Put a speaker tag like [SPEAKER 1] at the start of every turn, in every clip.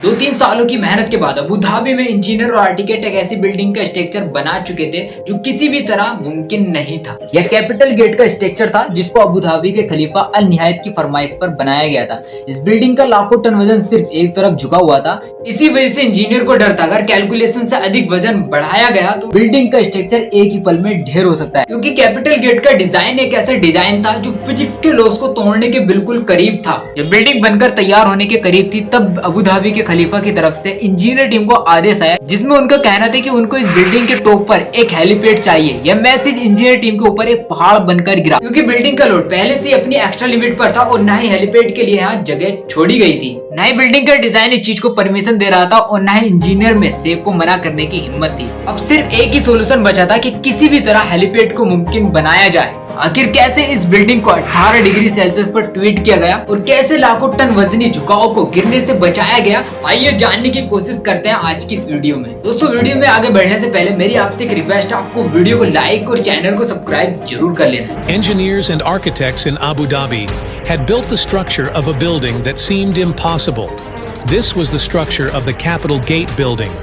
[SPEAKER 1] 2-3 सालों की मेहनत के बाद अबू धाबी में इंजीनियर और आर्किटेक्ट एक ऐसी बिल्डिंग का स्ट्रक्चर बना चुके थे जो किसी भी तरह मुमकिन नहीं था। यह कैपिटल गेट का स्ट्रक्चर था जिसको अबू धाबी के खलीफा अल निहायत की फरमाइश पर बनाया गया था। इस बिल्डिंग का लाखों टन वजन सिर्फ एक तरफ झुका हुआ था। इसी वजह से इंजीनियर को डर था अगर कैलकुलेशन से अधिक वजन बढ़ाया गया तो बिल्डिंग का स्ट्रक्चर एक ही पल में ढेर हो सकता है, क्योंकि कैपिटल गेट का डिजाइन एक ऐसा डिजाइन था जो फिजिक्स के लॉस को तोड़ने के बिल्कुल करीब था। जब बिल्डिंग बनकर तैयार होने के करीब थी तब अबू धाबी के खलीफा की तरफ से इंजीनियर टीम को आदेश आया जिसमें उनका कहना था कि उनको इस बिल्डिंग के टॉप पर एक हेलीपैड चाहिए। यह मैसेज इंजीनियर टीम के ऊपर एक पहाड़ बनकर गिरा, क्योंकि बिल्डिंग का लोड पहले से अपनी एक्स्ट्रा लिमिट पर था और न ही हेलीपैड के लिए यहाँ जगह छोड़ी गई थी। न ही बिल्डिंग का डिजाइन इस चीज को परमिशन दे रहा था और न ही इंजीनियर में शेख को मना करने की हिम्मत थी। अब सिर्फ एक ही सोल्यूशन बचा था कि किसी भी तरह हेलीपैड को मुमकिन बनाया जाए। आखिर कैसे इस बिल्डिंग को 18 डिग्री सेल्सियस पर ट्वीट किया गया और कैसे लाखों टन वजनी झुकाव को गिरने से बचाया गया, आइए जानने की कोशिश करते हैं आज की इस वीडियो में। दोस्तों, वीडियो में आगे बढ़ने से पहले मेरी आपसे एक रिक्वेस्ट है, आपको वीडियो को लाइक और चैनल को सब्सक्राइब जरूर कर लेना।
[SPEAKER 2] Engineers and architects in Abu Dhabi had built the structure of a building that seemed impossible. This was the structure of the Capital Gate building,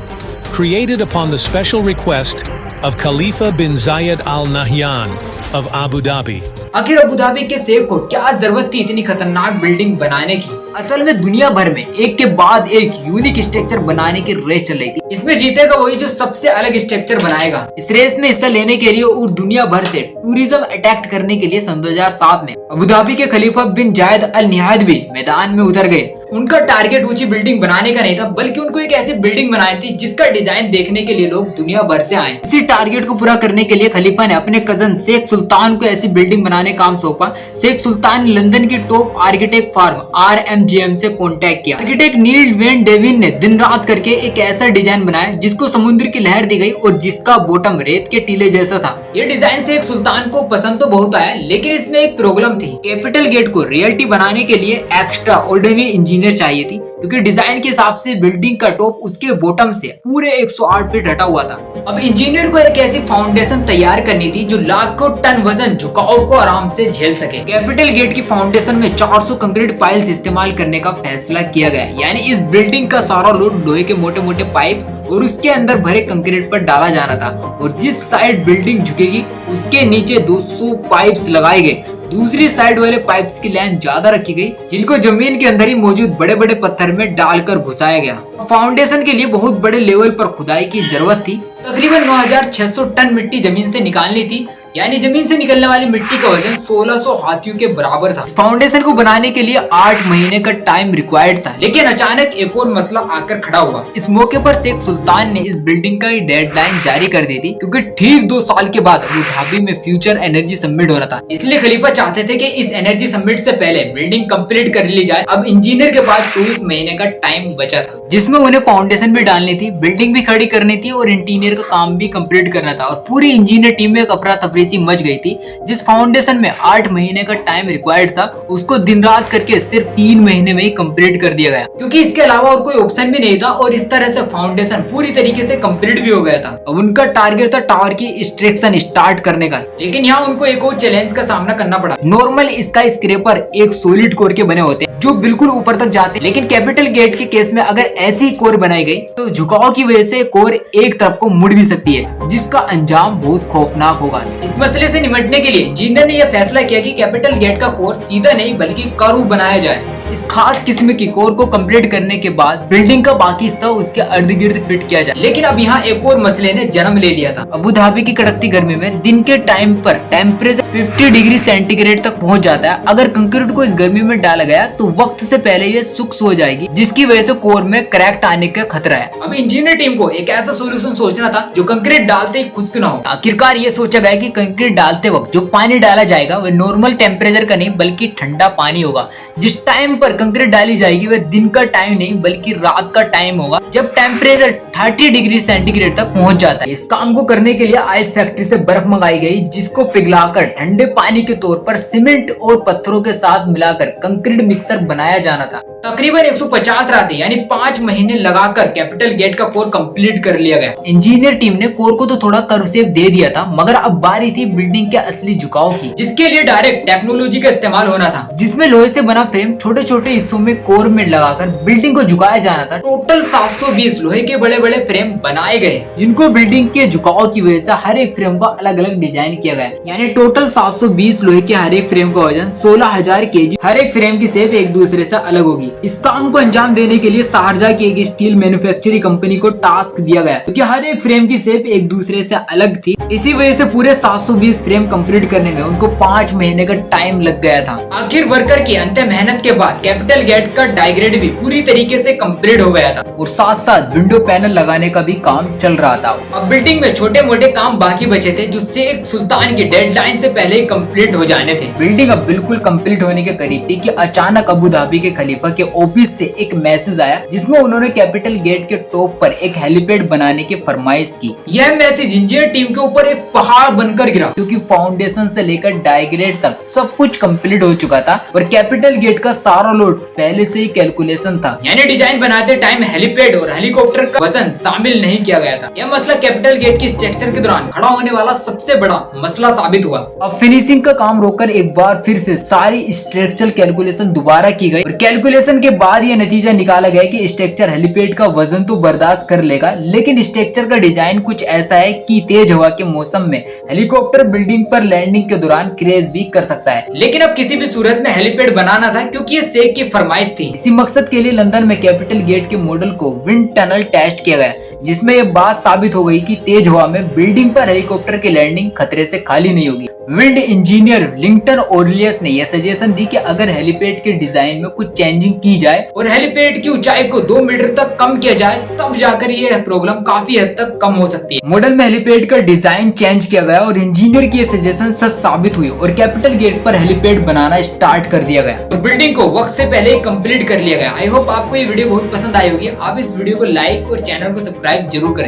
[SPEAKER 2] created upon the special request of Khalifa bin Zayed Al Nahyan of Abu Dhabi.
[SPEAKER 1] आखिर Abu Dhabi के शेख को क्या जरूरत थी इतनी खतरनाक building बनाने की? असल में दुनिया भर में एक के बाद एक यूनिक स्ट्रक्चर बनाने की रेस चल रही थी। इसमें जीतेगा वही जो सबसे अलग स्ट्रक्चर बनाएगा। इस रेस में हिस्सा लेने के लिए और दुनिया भर से टूरिज्म अट्रैक्ट करने के लिए सन 2007 में अबू धाबी के खलीफा बिन जायद अल निहायत भी मैदान में उतर गए। उनका टारगेट ऊंची बिल्डिंग बनाने का नहीं था, बल्कि उनको एक ऐसी बिल्डिंग बनानी थी जिसका डिजाइन देखने के लिए लोग दुनिया भर से आए। इसी टारगेट को पूरा करने के लिए खलीफा ने अपने कजन शेख सुल्तान को ऐसी बिल्डिंग बनाने का काम सौंपा। शेख सुल्तान ने लंदन की टॉप आर्किटेक्ट फर्म RMGM से कॉन्टेक्ट किया। आर्किटेक्ट नील वेन डेविन ने दिन रात करके एक ऐसा डिजाइन बनाया जिसको समुद्र की लहर दी गई और जिसका बॉटम रेत के टीले जैसा था। ये डिजाइन शेख सुल्तान को पसंद तो बहुत आया, लेकिन इसमें एक प्रॉब्लम थी। कैपिटल गेट को रियलिटी बनाने के लिए एक्स्ट्रा ऑर्डिनरी इंजीनियर चाहिए थी, क्योंकि डिजाइन के हिसाब से बिल्डिंग का टॉप उसके बॉटम से पूरे 108 फीट हटा हुआ था। अब इंजीनियर को एक ऐसी फाउंडेशन तैयार करनी थी जो लाखों टन वजन झुकाव को आराम से झेल सके। कैपिटल गेट की फाउंडेशन में 400 कंक्रीट पाइल्स इस्तेमाल करने का फैसला किया गया, यानी इस बिल्डिंग का सारा लोड लोहे के मोटे मोटे पाइप्स और उसके अंदर भरे कंक्रीट पर डाला जाना था। और जिस साइड बिल्डिंग झुकेगी उसके नीचे 200 पाइप्स लगाए गए। दूसरी साइड वाले पाइप्स की लाइन ज्यादा रखी गई, जिनको जमीन के अंदर ही मौजूद बड़े बड़े पत्थर में डालकर घुसाया गया। फाउंडेशन के लिए बहुत बड़े लेवल पर खुदाई की जरूरत थी। तकरीबन 9600 टन मिट्टी जमीन से निकालनी थी, यानी जमीन से निकलने वाली मिट्टी का वजन 1600 हाथियों के बराबर था। फाउंडेशन को बनाने के लिए 8 महीने का टाइम रिक्वायर्ड था, लेकिन अचानक एक और मसला आकर खड़ा हुआ। इस मौके पर शेख सुल्तान ने इस बिल्डिंग का डेडलाइन जारी कर दी थी, क्योंकि ठीक 2 साल के बाद अबू धाबी में फ्यूचर एनर्जी समिट हो रहा था। इसलिए खलीफा चाहते थे कि इस एनर्जी समिट से पहले बिल्डिंग कंप्लीट कर ली जाए। अब इंजीनियर के पास 24 महीने का टाइम बचा था, जिसमें उन्हें फाउंडेशन भी डालनी थी, बिल्डिंग भी खड़ी करनी थी और इंटीरियर का काम भी कंप्लीट करना था। और पूरी इंजीनियर टीम में एक अफरा तफरी सी मच गई थी। जिस फाउंडेशन में 8 महीने का टाइम रिक्वायर्ड था, उसको दिन रात करके सिर्फ 3 महीने में ही कंप्लीट कर दिया गया, क्योंकि इसके अलावा और कोई ऑप्शन भी नहीं था। और इस तरह से फाउंडेशन पूरी तरीके से कंप्लीट भी हो गया था। अब उनका टारगेट था टावर की एक्सट्रैक्शन स्टार्ट करने का, लेकिन यहाँ उनको एक और चैलेंज का सामना करना पड़ा। नॉर्मल स्काई स्क्रैपर एक सॉलिड कोर के बने होते हैं जो बिल्कुल ऊपर तक जाते हैं, लेकिन कैपिटल गेट के केस में अगर ऐसी कोर बनाई गई तो झुकाव की वजह से कोर एक तरफ को मुड़ भी सकती है, जिसका अंजाम बहुत खौफनाक होगा। इस मसले से निपटने के लिए इंजीनियर ने यह फैसला किया कि कैपिटल गेट का कोर सीधा नहीं बल्कि कर्व बनाया जाए। इस खास किस्म की कोर को कंप्लीट करने के बाद बिल्डिंग का बाकी हिस्सा उसके अर्ध गिर्द फिट किया जाए। लेकिन अब यहाँ एक और मसले ने जन्म ले लिया था। अबू धाबी की कड़कती गर्मी में दिन के टाइम पर टेम्परेचर 50 डिग्री सेंटीग्रेड तक पहुंच जाता है। अगर कंक्रीट को इस गर्मी में डाला गया तो वक्त से पहले ये सूख हो जाएगी, जिसकी वजह से कोर में क्रैक आने का खतरा है। अब इंजीनियर टीम को एक ऐसा सोल्यूशन सोचना था जो कंक्रीट डालते ही खुश्क ना हो। आखिरकार ये सोचा गया कि कंक्रीट डालते वक्त जो पानी डाला जाएगा वह नॉर्मल टेम्परेचर का नहीं बल्कि ठंडा पानी होगा। जिस टाइम पर कंक्रीट डाली जाएगी वह दिन का टाइम नहीं बल्कि रात का टाइम होगा, जब टेम्परेचर 30 डिग्री सेंटीग्रेड तक पहुंच जाता है। इस काम को करने के लिए आइस फैक्ट्री से बर्फ मंगाई गई, जिसको पिघलाकर ठंडे पानी के तौर पर सीमेंट और पत्थरों के साथ मिलाकर कंक्रीट मिक्सर बनाया जाना था। तकरीबन 150 रातें यानी 5 महीने लगाकर कैपिटल गेट का कोर कंप्लीट कर लिया गया। इंजीनियर टीम ने कोर को तो थोड़ा कर्व शेप दे दिया था, मगर अब बारी थी बिल्डिंग के असली झुकाव की, जिसके लिए डायरेक्ट टेक्नोलॉजी का इस्तेमाल होना था, जिसमें लोहे से बना फ्रेम छोटे छोटे हिस्सों में कोर में लगाकर बिल्डिंग को झुकाया जाना था। टोटल 720 लोहे के बड़े बड़े फ्रेम बनाए गए, जिनको बिल्डिंग के झुकाव की वजह से हर एक फ्रेम का अलग अलग डिजाइन किया गया। यानी टोटल 720 लोहे के हर एक फ्रेम का वजन 16,000 केजी। हर एक फ्रेम की शेप एक दूसरे से अलग होगी। इस काम को अंजाम देने के लिए शारजा की एक स्टील मैन्युफैक्चरिंग कंपनी को टास्क दिया गया, क्योंकि हर एक फ्रेम की शेप एक दूसरे से अलग थी। इसी वजह से पूरे 720 फ्रेम कंप्लीट करने में उनको 5 महीने का टाइम लग गया था। आखिर वर्कर की अंत मेहनत के बाद कैपिटल गेट का डायग्रेड भी पूरी तरीके से कंप्लीट हो गया था और साथ साथ विंडो पैनल लगाने का भी काम चल रहा था। अब बिल्डिंग में छोटे मोटे काम बाकी बचे थे, जो शेख सुल्तान की डेडलाइन से पहले ही कंप्लीट हो जाने थे। बिल्डिंग अब बिल्कुल कंप्लीट होने के करीब थी कि अचानक अबू धाबी के खलीफा के ऑफिस से एक मैसेज आया, जिसमें उन्होंने कैपिटल गेट के टॉप पर एक हेलीपैड बनाने की फरमाइश की। यह मैसेज इंजीनियर टीम के ऊपर एक पहाड़ बनकर गिरा, क्योंकि फाउंडेशन से लेकर डायग्रेड तक सब कुछ कंप्लीट हो चुका था और कैपिटल गेट का सारा लोड पहले से ही कैलकुलेशन था। यानी डिजाइन बनाते टाइम हेलीपैड और हेलीकॉप्टर का वजन शामिल नहीं किया गया था। यह मसला कैपिटल गेट की स्ट्रक्चर के दौरान खड़ा होने वाला सबसे बड़ा मसला साबित हुआ। अब फिनिशिंग का काम रोककर एक बार फिर से सारी स्ट्रक्चरल कैलकुलेशन दोबारा की गई और कैलकुलेशन के बाद यह नतीजा निकाला गया कि स्ट्रक्चर हेलीपैड का वजन तो बर्दाश्त कर लेगा, लेकिन स्ट्रक्चर का डिजाइन कुछ ऐसा है कि तेज हवा के मौसम में हेलीकॉप्टर बिल्डिंग पर लैंडिंग के दौरान क्रैश भी कर सकता है। लेकिन अब किसी भी सूरत में हेलीपैड बनाना था, क्योंकि ये शेख की फरमाइश थी। इसी मकसद के लिए लंदन में कैपिटल गेट के मॉडल को विंड टनल टेस्ट किया गया, जिसमें यह बात साबित हो गई कि तेज हवा में बिल्डिंग पर हेलीकॉप्टर की लैंडिंग खतरे से खाली नहीं होगी। विंड इंजीनियर लिंगटन ओरलियस ने यह सजेशन दी कि अगर हेलीपैड के डिजाइन में कुछ चेंजिंग की जाए और हेलीपैड की ऊंचाई को 2 मीटर तक कम किया जाए, तब जाकर यह प्रॉब्लम काफी हद तक कम हो सकती है। मॉडल में हेलीपैड का डिजाइन चेंज किया गया और इंजीनियर की सजेशन सच साबित हुई और कैपिटल गेट पर हेलीपैड बनाना स्टार्ट कर दिया गया और बिल्डिंग को वक्त से पहले ही कंप्लीट कर लिया गया। आई होप आपको ये वीडियो बहुत पसंद आई होगी। आप इस वीडियो को लाइक और चैनल को सब्सक्राइब जरूर करें।